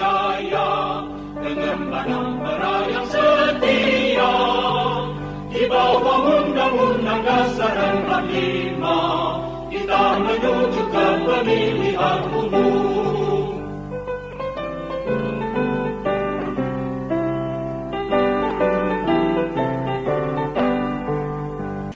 jaya, pengembangan yang setia. Di bawah Undang-Undang Dasar 45, kita menuju ke pemilihan umum.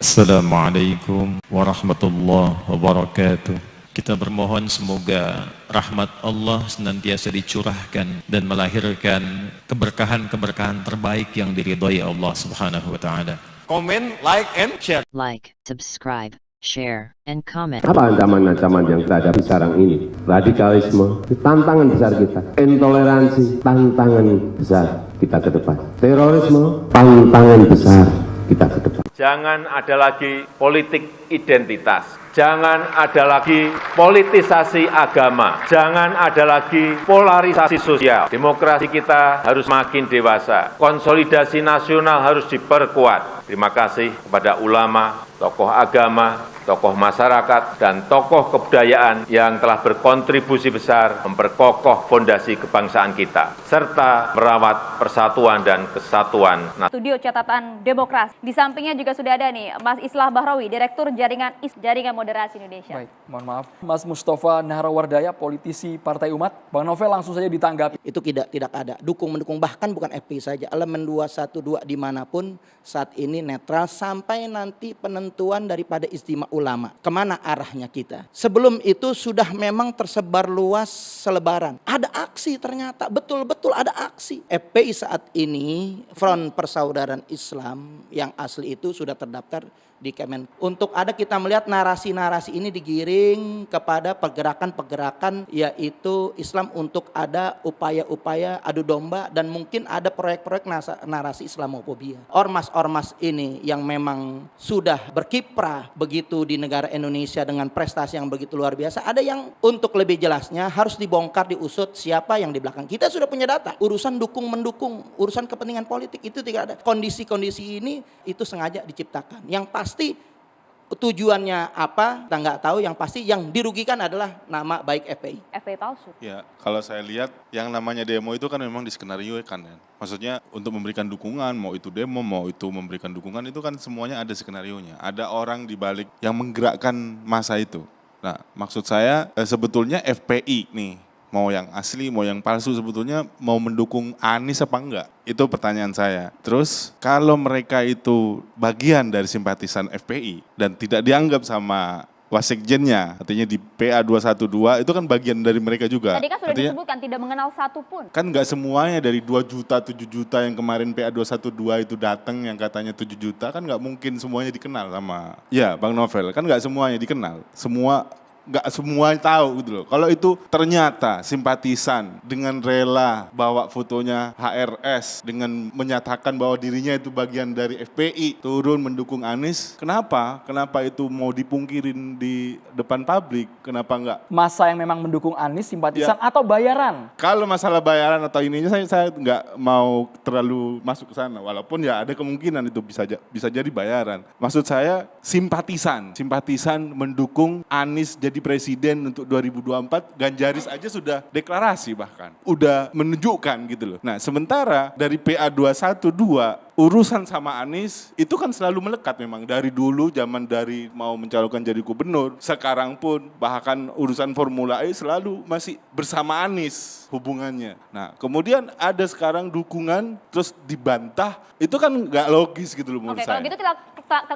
Assalamualaikum warahmatullahi wabarakatuh. Kita bermohon semoga rahmat Allah senantiasa dicurahkan dan melahirkan keberkahan-keberkahan terbaik yang diridhai Allah Subhanahu wa taala. Komen, like, and share. Like, subscribe, share, and comment. Apa ancaman-ancaman yang kita hadapi sekarang ini? Radikalisme, tantangan besar kita. Intoleransi, tantangan besar kita ke depan. Terorisme, tantangan besar kita ke depan. Jangan ada lagi politik identitas. Jangan ada lagi politisasi agama. Jangan ada lagi polarisasi sosial. Demokrasi kita harus makin dewasa. Konsolidasi nasional harus diperkuat. Terima kasih kepada ulama, tokoh agama, tokoh masyarakat, dan tokoh kebudayaan yang telah berkontribusi besar memperkokoh fondasi kebangsaan kita, serta merawat persatuan dan kesatuan. Studio Catatan Demokrasi. Di sampingnya juga sudah ada nih Mas Islah Bahrawi, Direktur Jaringan Moderasi Indonesia. Baik, mohon maaf. Mas Mustafa Nahrawardaya, politisi Partai Umat. Bang Novel langsung saja ditanggapi. Itu tidak ada. Dukung-mendukung, bahkan bukan FPI saja. Elemen 212 dimanapun saat ini netral sampai nanti penentuan daripada istimewa ulama. Kemana arahnya kita? Sebelum itu sudah memang tersebar luas selebaran. Ada aksi ternyata, betul-betul ada aksi. FPI saat ini, Front Persaudaraan Islam yang asli itu sudah terdaftar di Kemen. Untuk ada kita melihat narasi-narasi ini digiring kepada pergerakan-pergerakan yaitu Islam untuk ada upaya-upaya adu domba dan mungkin ada proyek-proyek narasi Islamofobia. Ormas-ormas ini yang memang sudah berkiprah begitu di negara Indonesia dengan prestasi yang begitu luar biasa, ada yang untuk lebih jelasnya harus dibongkar, diusut siapa yang di belakang. Kita sudah punya data. Urusan dukung-mendukung, urusan kepentingan politik itu tidak ada. Kondisi-kondisi ini itu sengaja diciptakan. Yang pasti tujuannya apa, kita nggak tahu. Yang pasti yang dirugikan adalah nama baik FPI. FPI palsu. Ya, kalau saya lihat yang namanya demo itu kan memang diskenariokan ya. Maksudnya untuk memberikan dukungan, mau itu demo, mau itu memberikan dukungan, itu kan semuanya ada skenarionya. Ada orang di balik yang menggerakkan massa itu. Nah, maksud saya sebetulnya FPI nih, mau yang asli, mau yang palsu, sebetulnya mau mendukung Anies apa enggak? Itu pertanyaan saya. Terus kalau mereka itu bagian dari simpatisan FPI dan tidak dianggap sama wasekjennya, artinya di PA 212 itu kan bagian dari mereka juga. Tadi kan sudah disebutkan tidak mengenal satu pun. Kan enggak semuanya dari 2 juta, 7 juta yang kemarin PA 212 itu datang yang katanya 7 juta, kan enggak mungkin semuanya dikenal sama. Ya Bang Novel, kan enggak semuanya dikenal. Nggak semua tahu gitu loh. Kalau itu ternyata simpatisan dengan rela bawa fotonya HRS dengan menyatakan bahwa dirinya itu bagian dari FPI turun mendukung Anies, kenapa itu mau dipungkirin di depan publik? Kenapa enggak? Masa yang memang mendukung Anies simpatisan atau bayaran? Kalau masalah bayaran atau ininya saya nggak mau terlalu masuk ke sana, walaupun ya ada kemungkinan itu bisa jadi bayaran. Maksud saya simpatisan mendukung Anies jadi presiden untuk 2024, Ganjaris aja sudah deklarasi bahkan. Udah menunjukkan gitu loh. Nah sementara dari PA 212, urusan sama Anies itu kan selalu melekat memang. Dari dulu zaman dari mau mencalonkan jadi gubernur, sekarang pun bahkan urusan Formula E selalu masih bersama Anies hubungannya. Nah kemudian ada sekarang dukungan terus dibantah, itu kan nggak logis gitu loh menurut saya. Kalau gitu kita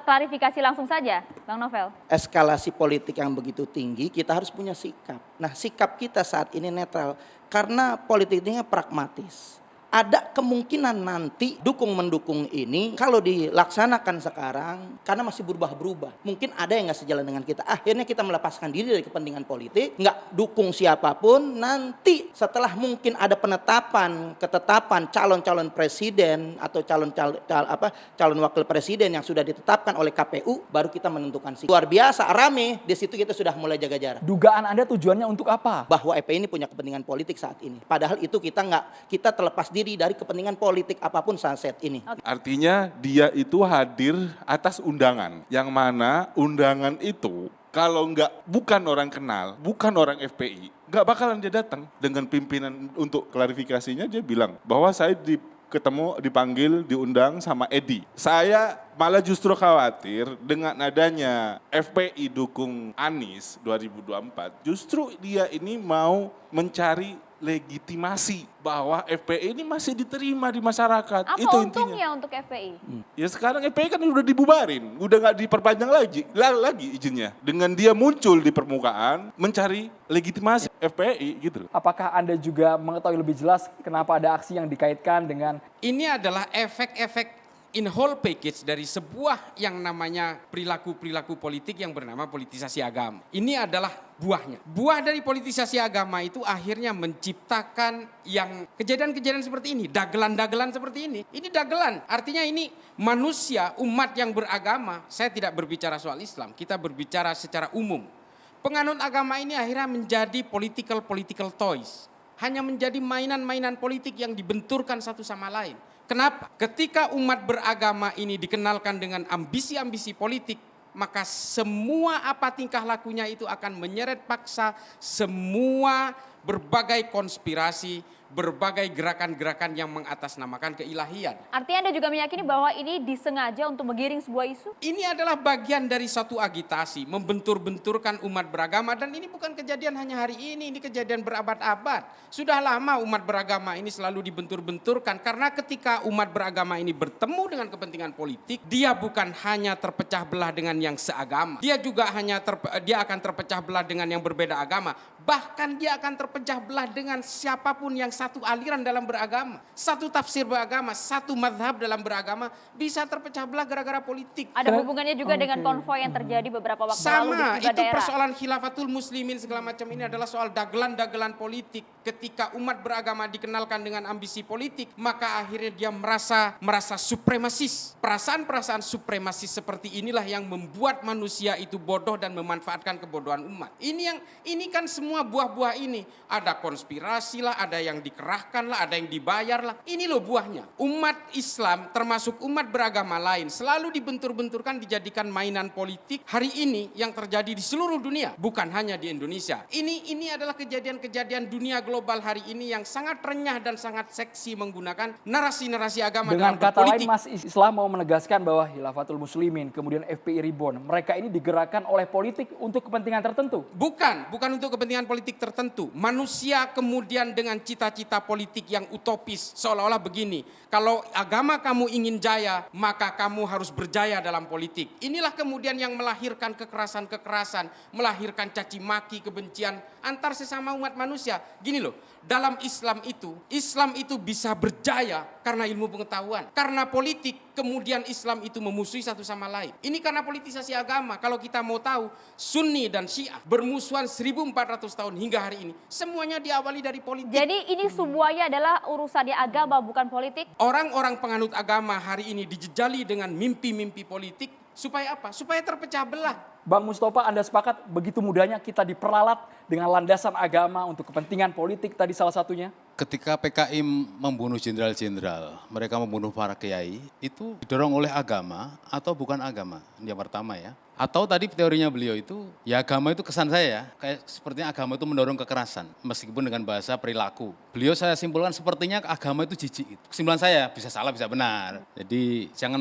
klarifikasi langsung saja, Bang Novel. Eskalasi politik yang begitu tinggi, kita harus punya sikap. Nah sikap kita saat ini netral, karena politik ini pragmatis. Ada kemungkinan nanti dukung-mendukung ini kalau dilaksanakan sekarang karena masih berubah-berubah. Mungkin ada yang nggak sejalan dengan kita. Akhirnya kita melepaskan diri dari kepentingan politik, nggak dukung siapapun. Nanti setelah mungkin ada ketetapan calon-calon presiden atau calon wakil presiden yang sudah ditetapkan oleh KPU, baru kita menentukan sikap. Luar biasa, rame. Di situ kita sudah mulai jaga jarak. Dugaan Anda tujuannya untuk apa? Bahwa FPI ini punya kepentingan politik saat ini. Padahal itu kita terlepas diri dari kepentingan politik apapun saat ini. Artinya dia itu hadir atas undangan, yang mana undangan itu kalau bukan orang kenal, bukan orang FPI, nggak bakalan dia datang. Dengan pimpinan untuk klarifikasinya dia bilang bahwa saya dipanggil, diundang sama Edi. Saya malah justru khawatir dengan adanya FPI dukung Anies 2024, justru dia ini mau mencari legitimasi bahwa FPI ini masih diterima di masyarakat. Apa itu untungnya intinya. untuk FPI? Ya sekarang FPI kan udah dibubarin, udah nggak diperpanjang lagi izinnya. Dengan dia muncul di permukaan mencari legitimasi FPI gitu. Apakah Anda juga mengetahui lebih jelas kenapa ada aksi yang dikaitkan dengan ini adalah efek-efek in whole package dari sebuah yang namanya perilaku-perilaku politik yang bernama politisasi agama. Ini adalah buahnya. Buah dari politisasi agama itu akhirnya menciptakan yang kejadian-kejadian seperti ini, dagelan-dagelan seperti ini. Ini dagelan, artinya ini manusia, umat yang beragama. Saya tidak berbicara soal Islam, kita berbicara secara umum. Penganut agama ini akhirnya menjadi political toys. Hanya menjadi mainan-mainan politik yang dibenturkan satu sama lain. Kenapa? Ketika umat beragama ini dikenalkan dengan ambisi-ambisi politik, maka semua apa tingkah lakunya itu akan menyeret paksa semua berbagai konspirasi, berbagai gerakan-gerakan yang mengatasnamakan keilahian. Artinya Anda juga meyakini bahwa ini disengaja untuk menggiring sebuah isu? Ini adalah bagian dari satu agitasi, membentur-benturkan umat beragama, dan ini bukan kejadian hanya hari ini kejadian berabad-abad. Sudah lama umat beragama ini selalu dibentur-benturkan, karena ketika umat beragama ini bertemu dengan kepentingan politik, dia bukan hanya terpecah belah dengan yang seagama, dia juga dia akan terpecah belah dengan yang berbeda agama, bahkan dia akan terpecah belah dengan siapapun yang satu aliran dalam beragama, satu tafsir beragama, satu mazhab dalam beragama bisa terpecah belah gara-gara politik. Ada hubungannya juga dengan konvoi yang terjadi beberapa waktu lalu di Sama, sejumlah itu daerah. persoalan khilafatul muslimin segala macam ini adalah soal dagelan-dagelan politik. Ketika umat beragama dikenalkan dengan ambisi politik, maka akhirnya dia merasa supremasis. Perasaan-perasaan supremasis seperti inilah yang membuat manusia itu bodoh dan memanfaatkan kebodohan umat. Ini kan semua buah-buah ini. Ada konspirasi lah, ada yang dikerahkan lah, ada yang dibayar lah. Ini loh buahnya. Umat Islam termasuk umat beragama lain selalu dibentur-benturkan, dijadikan mainan politik. Hari ini yang terjadi di seluruh dunia, bukan hanya di Indonesia. Ini adalah kejadian-kejadian dunia global hari ini yang sangat renyah dan sangat seksi menggunakan narasi-narasi agama dengan dalam kata berpolitik. lain Mas Islam mau menegaskan bahwa Khilafatul Muslimin, kemudian FPI Reborn, mereka ini digerakkan oleh politik untuk kepentingan tertentu? Bukan untuk kepentingan politik tertentu. Manusia kemudian dengan cita-cita politik yang utopis, seolah-olah begini, kalau agama kamu ingin jaya, maka kamu harus berjaya dalam politik. Inilah kemudian yang melahirkan kekerasan-kekerasan, melahirkan caci maki, kebencian antar sesama umat manusia. Gini loh, dalam Islam itu bisa berjaya karena ilmu pengetahuan. Karena politik, kemudian Islam itu memusuhi satu sama lain. Ini karena politisasi agama. Kalau kita mau tahu, Sunni dan Syiah bermusuhan 1400 tahun hingga hari ini. Semuanya diawali dari politik. Jadi ini semuanya adalah urusan agama, bukan politik? Orang-orang penganut agama hari ini dijejali dengan mimpi-mimpi politik. Supaya apa? Supaya terpecah belah. Bang Mustafa, Anda sepakat begitu mudahnya kita diperalat dengan landasan agama untuk kepentingan politik tadi salah satunya? Ketika PKI membunuh jenderal-jenderal, mereka membunuh para kiai, itu didorong oleh agama atau bukan agama? Yang pertama ya. Atau tadi teorinya beliau itu, ya agama itu kesan saya ya, kayak sepertinya agama itu mendorong kekerasan, meskipun dengan bahasa perilaku. Beliau saya simpulkan sepertinya agama itu jijik. Kesimpulan saya, bisa salah bisa benar. Jadi jangan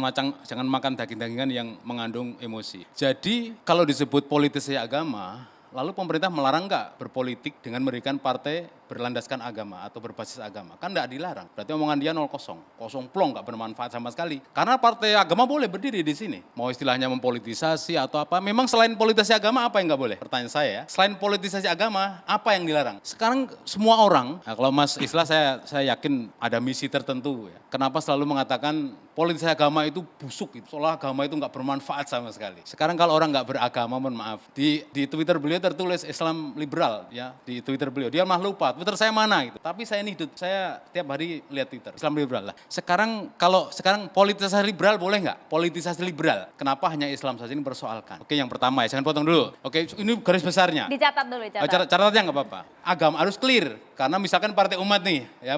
makan daging-dagingan yang mengandung emosi. Jadi kalau disebut politisasi agama, lalu pemerintah melarang enggak berpolitik dengan memberikan partai berlandaskan agama atau berbasis agama? Kan enggak dilarang. Berarti omongan dia 0-0. Kosong plong, enggak bermanfaat sama sekali. Karena partai agama boleh berdiri di sini. Mau istilahnya mempolitisasi atau apa. Memang selain politisasi agama apa yang enggak boleh? Pertanyaan saya ya. Selain politisasi agama, apa yang dilarang? Sekarang semua orang, nah kalau Mas Islah saya yakin ada misi tertentu ya. Kenapa selalu mengatakan politisasi agama itu busuk, gitu. Seolah agama itu enggak bermanfaat sama sekali. Sekarang kalau orang enggak beragama, mohon maaf. Di Twitter beliau tertulis Islam liberal ya. Di Twitter beliau, dia mah lupa Twitter saya mana gitu. Tapi saya ini hidup, saya tiap hari lihat Twitter, Islam liberal lah. Sekarang politisasi liberal boleh nggak? Politisasi liberal, kenapa hanya Islam saja ini persoalkan? Oke, yang pertama ya, jangan potong dulu. Oke, ini garis besarnya. Dicatat dulu, Catatnya nggak apa-apa. Agama harus clear, karena misalkan Partai Umat nih, ya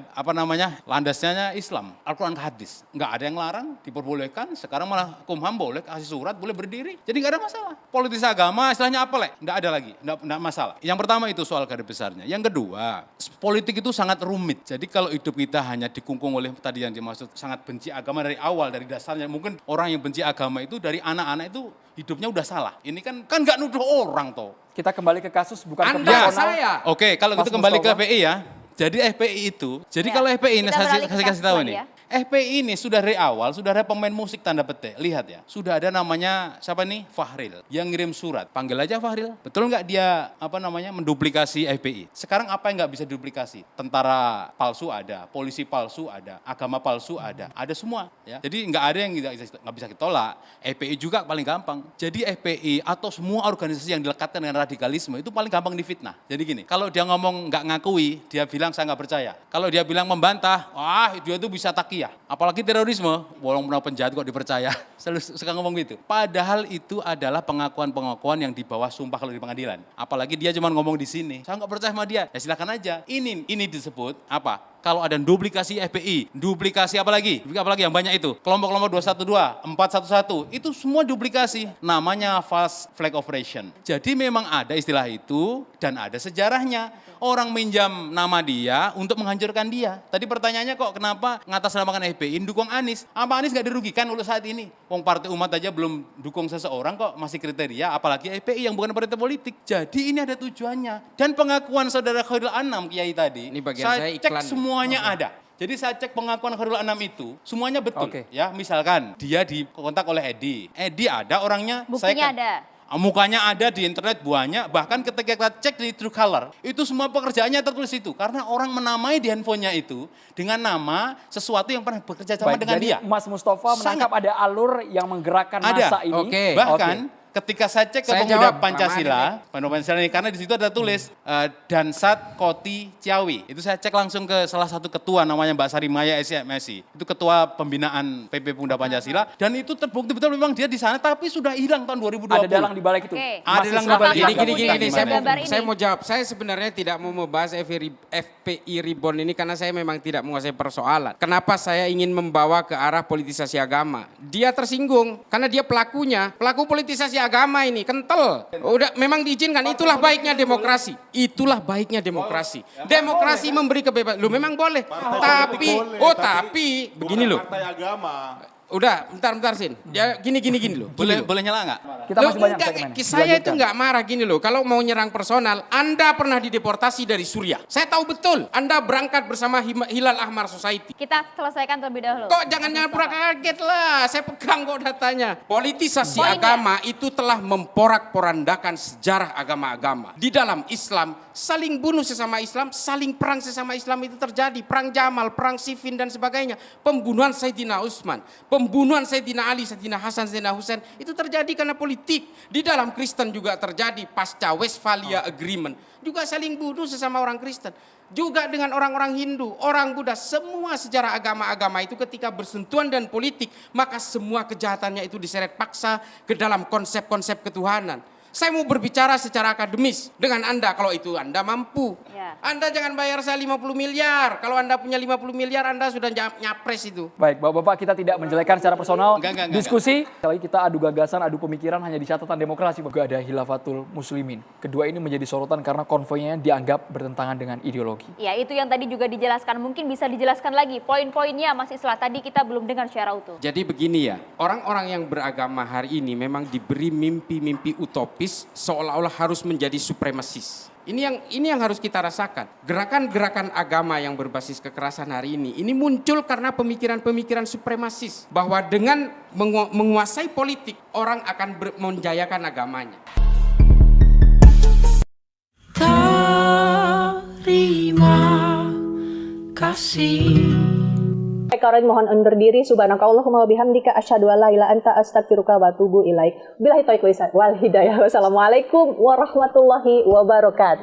landasnya Islam, Al-Quran ke hadis. Nggak ada yang larang, diperbolehkan, sekarang malah Kumham boleh, kasih surat, boleh berdiri. Jadi nggak ada masalah. Politis agama istilahnya apa lek? Nggak ada lagi, nggak masalah. Yang pertama itu soal garis besarnya. Yang kedua, politik itu sangat rumit. Jadi kalau hidup kita hanya dikungkung oleh tadi yang dimaksud sangat benci agama dari awal, dari dasarnya. Mungkin orang yang benci agama itu dari anak-anak itu hidupnya udah salah. Ini kan nggak nuduh orang toh. Kita kembali ke kasus bukan ke personal. Saya. Oke, kalau gitu kembali ke FPI ya. Jadi FPI itu, jadi kalau FPI ini saya kasih tahu nih. FPI ini sudah dari awal, sudah ada pemain musik tanda petik. Lihat ya, sudah ada namanya siapa nih? Fahril. Yang ngirim surat. Panggil aja Fahril. Betul nggak dia menduplikasi FPI? Sekarang apa yang nggak bisa diduplikasi? Tentara palsu ada, polisi palsu ada, agama palsu ada semua. Ya. Jadi nggak ada yang nggak bisa ditolak. FPI juga paling gampang. Jadi FPI atau semua organisasi yang dilekatkan dengan radikalisme itu paling gampang difitnah. Jadi gini, kalau dia ngomong nggak ngakui, dia bilang saya nggak percaya. Kalau dia bilang membantah, dia itu bisa takiyah. Apalagi terorisme, bolong pernah penjahat kok dipercaya. Selalu suka ngomong gitu. Padahal itu adalah pengakuan-pengakuan yang di bawah sumpah kalau di pengadilan. Apalagi dia cuma ngomong di sini. Saya nggak percaya sama dia. Ya silakan aja. Ini disebut apa? Kalau ada duplikasi FPI, duplikasi apa lagi yang banyak itu. Kelompok-kelompok 212, 411, itu semua duplikasi. Namanya false flag operation. Jadi memang ada istilah itu dan ada sejarahnya. Orang minjam nama dia untuk menghancurkan dia. Tadi pertanyaannya kok kenapa ngatasnamakan FPI dukung Anies? Apa Anies gak dirugikan untuk saat ini? Wong Partai Umat aja belum dukung seseorang kok masih kriteria, apalagi FPI yang bukan partai politik. Jadi ini ada tujuannya. Dan pengakuan saudara Khairul Anam Kiai tadi, ini bagian saya cek semuanya ada. Jadi saya cek pengakuan Khairul Anam itu semuanya betul. Ya, misalkan dia dikontak oleh Edi. Edi ada orangnya. Buktinya ada. Mukanya ada di internet banyak, bahkan ketika kita cek di Truecaller, itu semua pekerjaannya tertulis itu. Karena orang menamai di handphonenya itu dengan nama sesuatu yang pernah bekerja sama dengan jadi dia. Mas Mustafa menangkap ada alur yang menggerakkan massa ini. Bahkan ketika saya cek ke Pemuda Pancasila ini, karena di situ ada tulis Dansat Koti Ciawi. Itu saya cek langsung ke salah satu ketua namanya Mbak Sarimaya SMSI. Itu ketua pembinaan PP Pemuda Pancasila dan itu terbukti betul memang dia di sana tapi sudah hilang tahun 2020. Ada dalang di balik itu. Ada dalang di balik. Gini, saya mau jawab. Saya sebenarnya tidak mau membahas FPI Reborn ini karena saya memang tidak menguasai persoalan. Kenapa saya ingin membawa ke arah politisasi agama? Dia tersinggung karena dia pelakunya, pelaku politisasi agama ini kental. Udah memang diizinkan, itulah baiknya demokrasi. Itulah baiknya demokrasi. Demokrasi memberi kebebasan. Lu memang boleh. Tapi begini loh. Partai agama. Udah, bentar Sin. Ya gini loh. Boleh nyala nggak? Kita masih banyak segmen. Saya itu nggak marah gini loh. Kalau mau nyerang personal, Anda pernah dideportasi dari Suriah. Saya tahu betul. Anda berangkat bersama Hilal Ahmar Society. Kita selesaikan terlebih dahulu. Kok jangan pura kaget lah. Saya pegang kok datanya. Politisasi agama itu telah memporak-porandakan sejarah agama-agama. Di dalam Islam, saling bunuh sesama Islam, saling perang sesama Islam itu terjadi. Perang Jamal, perang Siffin dan sebagainya. Pembunuhan Sayyidina Utsman. Pembunuhan Sayyidina Ali, Sayyidina Hasan, Sayyidina Husain itu terjadi karena politik. Di dalam Kristen juga terjadi pasca Westphalia Agreement. Juga saling bunuh sesama orang Kristen. Juga dengan orang-orang Hindu, orang Buddha. Semua sejarah agama-agama itu ketika bersentuhan dan politik, maka semua kejahatannya itu diseret paksa ke dalam konsep-konsep ketuhanan. Saya mau berbicara secara akademis dengan Anda kalau itu Anda mampu. Ya. Anda jangan bayar saya 50 miliar. Kalau Anda punya 50 miliar Anda sudah nyapres itu. Baik, Bapak-bapak kita tidak menjelekan secara personal. Diskusi, sekali kita adu gagasan, adu pemikiran hanya di catatan demokrasi. Juga ada Hilafatul Muslimin. Kedua ini menjadi sorotan karena konvoynya dianggap bertentangan dengan ideologi. Ya, itu yang tadi juga dijelaskan. Mungkin bisa dijelaskan lagi poin-poinnya Mas Islah. Tadi kita belum dengar secara utuh. Jadi begini ya, orang-orang yang beragama hari ini memang diberi mimpi-mimpi utopis seolah-olah harus menjadi supremasis. Ini yang harus kita rasakan. Gerakan-gerakan agama yang berbasis kekerasan hari ini muncul karena pemikiran-pemikiran supremasis bahwa dengan menguasai politik orang akan menjayakan agamanya. Terima kasih. Karen mohon undur diri. Subhanakallahumma wa bihamdika asyhadu an la ilaha illa anta astaghfiruka wa atubu ilaik. Billahi taufiq wal hidayah. Wassalamualaikum warahmatullahi wabarakatuh.